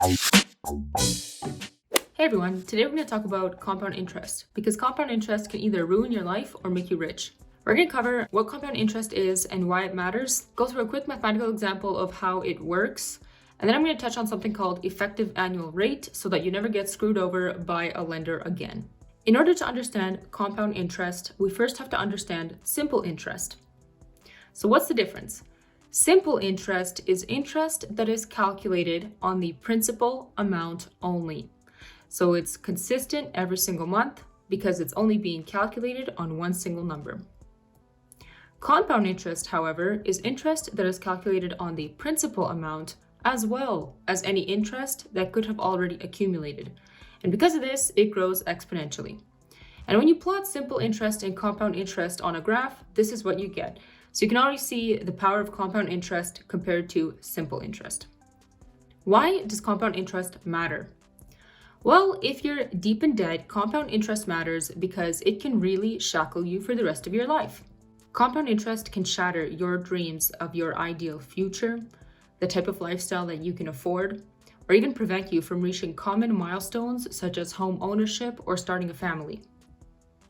Hey everyone, today we're going to talk about compound interest because compound interest can either ruin your life or make you rich. We're going to cover what compound interest is and why it matters, go through a quick mathematical example of how it works, and then I'm going to touch on something called effective annual rate so that you never get screwed over by a lender again. In order to understand compound interest, we first have to understand simple interest. So what's the difference? Simple interest is interest that is calculated on the principal amount only. So it's consistent every single month because it's only being calculated on one single number. Compound interest, however, is interest that is calculated on the principal amount as well as any interest that could have already accumulated. And because of this, it grows exponentially. And when you plot simple interest and compound interest on a graph, this is what you get. So you can already see the power of compound interest compared to simple interest. Why does compound interest matter? Well, if you're deep in debt, compound interest matters because it can really shackle you for the rest of your life. Compound interest can shatter your dreams of your ideal future, the type of lifestyle that you can afford, or even prevent you from reaching common milestones such as home ownership or starting a family.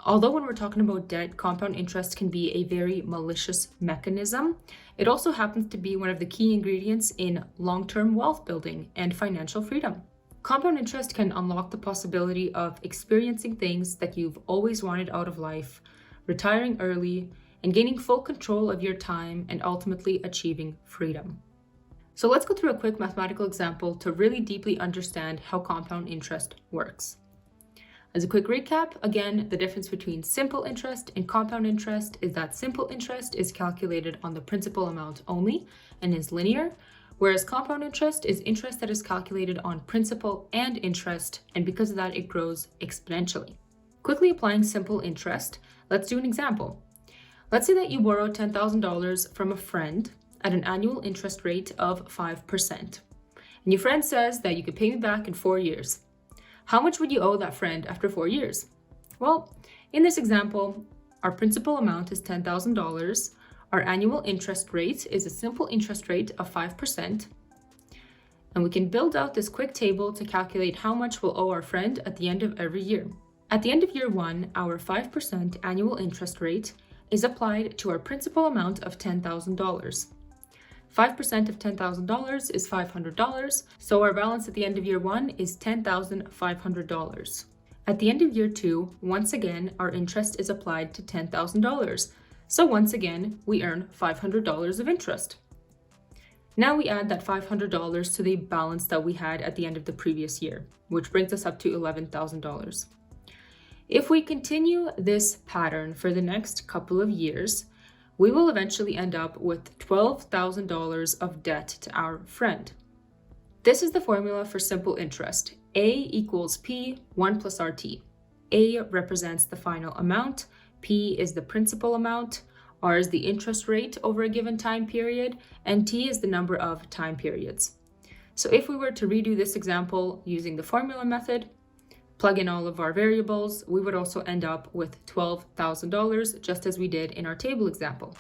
Although when we're talking about debt, compound interest can be a very malicious mechanism, it also happens to be one of the key ingredients in long-term wealth building and financial freedom. Compound interest can unlock the possibility of experiencing things that you've always wanted out of life, retiring early, and gaining full control of your time and ultimately achieving freedom. So let's go through a quick mathematical example to really deeply understand how compound interest works. As a quick recap, again, the difference between simple interest and compound interest is that simple interest is calculated on the principal amount only and is linear, whereas compound interest is interest that is calculated on principal and interest, and because of that, it grows exponentially. Quickly applying simple interest, let's do an example. Let's say that you borrow $10,000 from a friend at an annual interest rate of 5%. And your friend says that you could pay me back in 4 years. How much would you owe that friend after 4 years? Well, in this example, our principal amount is $10,000. Our annual interest rate is a simple interest rate of 5%. And we can build out this quick table to calculate how much we'll owe our friend at the end of every year. At the end of year one, our 5% annual interest rate is applied to our principal amount of $10,000. 5% of $10,000 is $500, so our balance at the end of year one is $10,500. At the end of year two, once again, our interest is applied to $10,000. So once again, we earn $500 of interest. Now we add that $500 to the balance that we had at the end of the previous year, which brings us up to $11,000. If we continue this pattern for the next couple of years, we will eventually end up with $12,000 of debt to our friend. This is the formula for simple interest. A equals P, 1 plus RT. A represents the final amount, P is the principal amount, R is the interest rate over a given time period, and T is the number of time periods. So if we were to redo this example using the formula method, plug in all of our variables, we would also end up with $12,000, just as we did in our table example.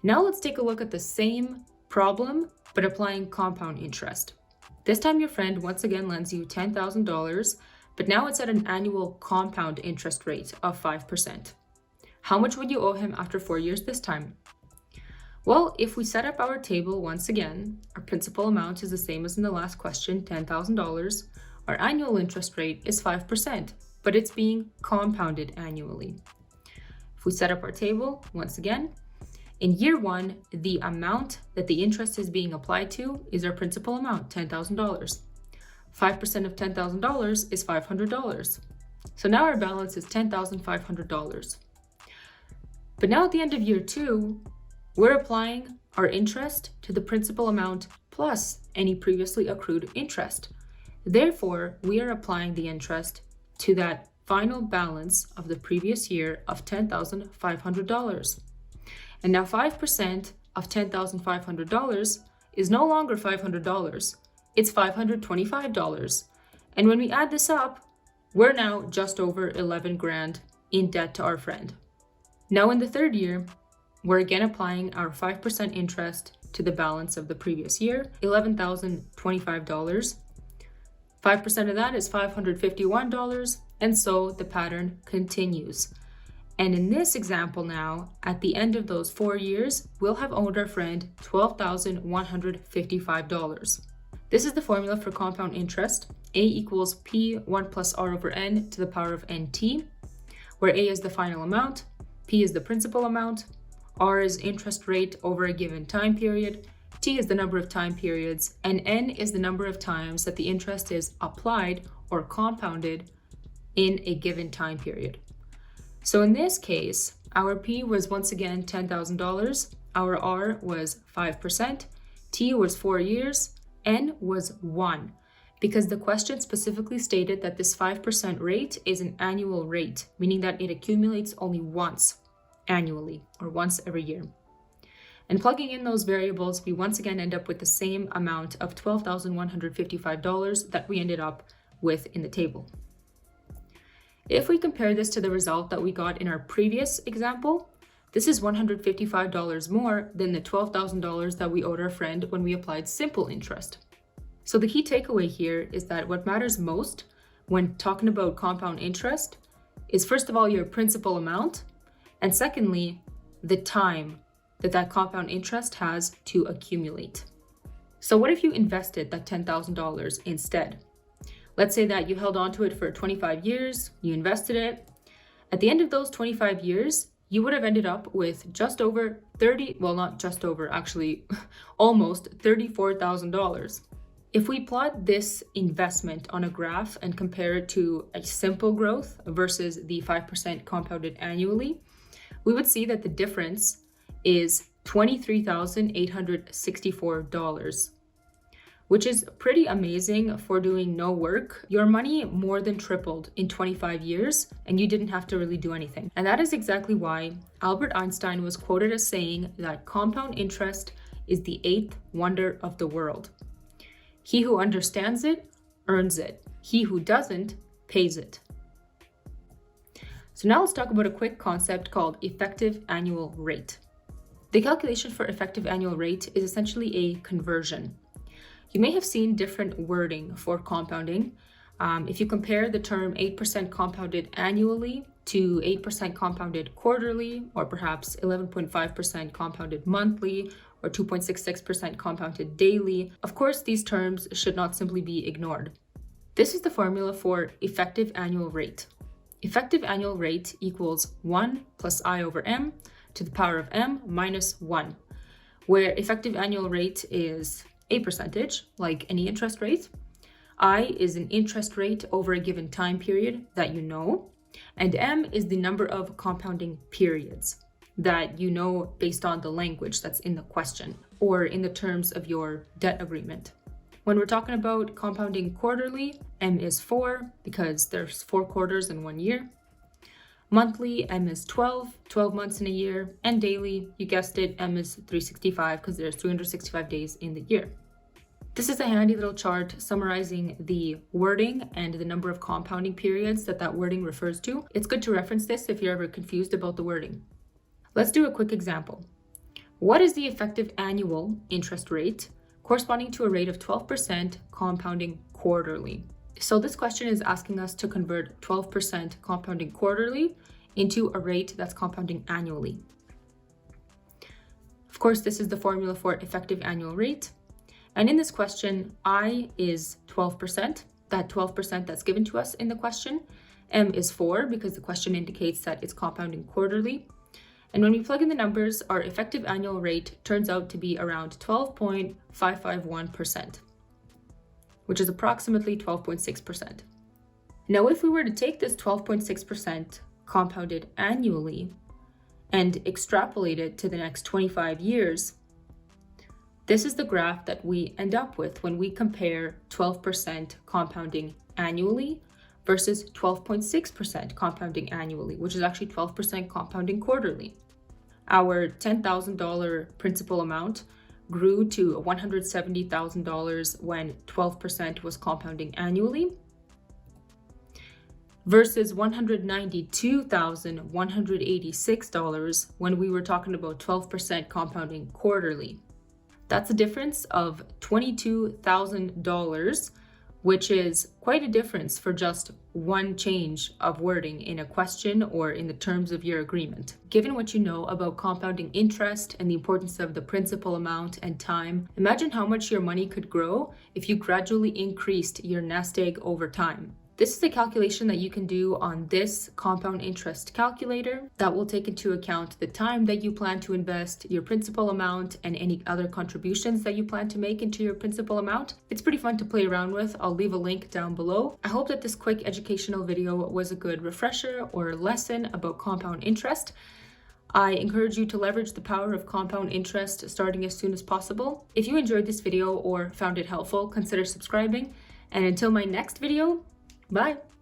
Now let's take a look at the same problem, but applying compound interest. This time your friend once again lends you $10,000, but now it's at an annual compound interest rate of 5%. How much would you owe him after 4 years this time? Well, if we set up our table once again, our principal amount is the same as in the last question, $10,000. Our annual interest rate is 5%, but it's being compounded annually. If we set up our table once again, in year one, the amount that the interest is being applied to is our principal amount, $10,000. 5% of $10,000 is $500. So now our balance is $10,500. But now at the end of year two, we're applying our interest to the principal amount plus any previously accrued interest. Therefore, we are applying the interest to that final balance of the previous year of $10,500. And now 5% of $10,500 is no longer $500. It's $525. And when we add this up, we're now just over 11 grand in debt to our friend. Now in the third year, we're again applying our 5% interest to the balance of the previous year, $11,025. 5% of that is $551, and so the pattern continues. And in this example now, at the end of those 4 years, we'll have owed our friend $12,155. This is the formula for compound interest. A equals P1 plus R over N to the power of NT, where A is the final amount, P is the principal amount, R is interest rate over a given time period, T is the number of time periods, and N is the number of times that the interest is applied or compounded in a given time period. So in this case, our P was once again $10,000, our R was 5%, T was 4 years, N was 1, because the question specifically stated that this 5% rate is an annual rate, meaning that it accumulates only once annually or once every year. And plugging in those variables, we once again end up with the same amount of $12,155 that we ended up with in the table. If we compare this to the result that we got in our previous example, this is $155 more than the $12,000 that we owed our friend when we applied simple interest. So the key takeaway here is that what matters most when talking about compound interest is, first of all, your principal amount, and secondly, the time that compound interest has to accumulate. So what if you invested that $10,000 instead? Let's say that you held on to it for 25 years, you invested it. At the end of those 25 years, you would have ended up with just over almost $34,000. If we plot this investment on a graph and compare it to a simple growth versus the 5% compounded annually, we would see that the difference is $23,864. Which is pretty amazing for doing no work. Your money more than tripled in 25 years and you didn't have to really do anything. And that is exactly why Albert Einstein was quoted as saying that compound interest is the 8th wonder of the world. He who understands it, earns it. He who doesn't, pays it. So now let's talk about a quick concept called effective annual rate. The calculation for effective annual rate is essentially a conversion. You may have seen different wording for compounding. If you compare the term 8% compounded annually to 8% compounded quarterly, or perhaps 11.5% compounded monthly, or 2.66% compounded daily, of course, these terms should not simply be ignored. This is the formula for effective annual rate. Effective annual rate equals 1 plus I over M to the power of M minus 1, where effective annual rate is a percentage, like any interest rate. I is an interest rate over a given time period that you know, and M is the number of compounding periods that you know based on the language that's in the question or in the terms of your debt agreement. When we're talking about compounding quarterly, M is 4 because there's 4 quarters in 1 year. Monthly, M is 12 months in a year, and daily, you guessed it, M is 365 because there's 365 days in the year. This is a handy little chart summarizing the wording and the number of compounding periods that wording refers to. It's good to reference this if you're ever confused about the wording. Let's do a quick example. What is the effective annual interest rate corresponding to a rate of 12% compounding quarterly? So this question is asking us to convert 12% compounding quarterly into a rate that's compounding annually. Of course, this is the formula for effective annual rate. And in this question, I is 12%, that 12% that's given to us in the question. M is 4 because the question indicates that it's compounding quarterly. And when we plug in the numbers, our effective annual rate turns out to be around 12.551%, which is approximately 12.6%. Now, if we were to take this 12.6% compounded annually and extrapolate it to the next 25 years, this is the graph that we end up with when we compare 12% compounding annually versus 12.6% compounding annually, which is actually 12% compounding quarterly. Our $10,000 principal amount grew to $170,000 when 12% was compounding annually versus $192,186 when we were talking about 12% compounding quarterly. That's a difference of $22,000 which is quite a difference for just one change of wording in a question or in the terms of your agreement. Given what you know about compounding interest and the importance of the principal amount and time, imagine how much your money could grow if you gradually increased your nest egg over time. This is a calculation that you can do on this compound interest calculator that will take into account the time that you plan to invest, your principal amount, and any other contributions that you plan to make into your principal amount. It's pretty fun to play around with. I'll leave a link down below. I hope that this quick educational video was a good refresher or lesson about compound interest. I encourage you to leverage the power of compound interest starting as soon as possible. If you enjoyed this video or found it helpful, consider subscribing. And until my next video, bye.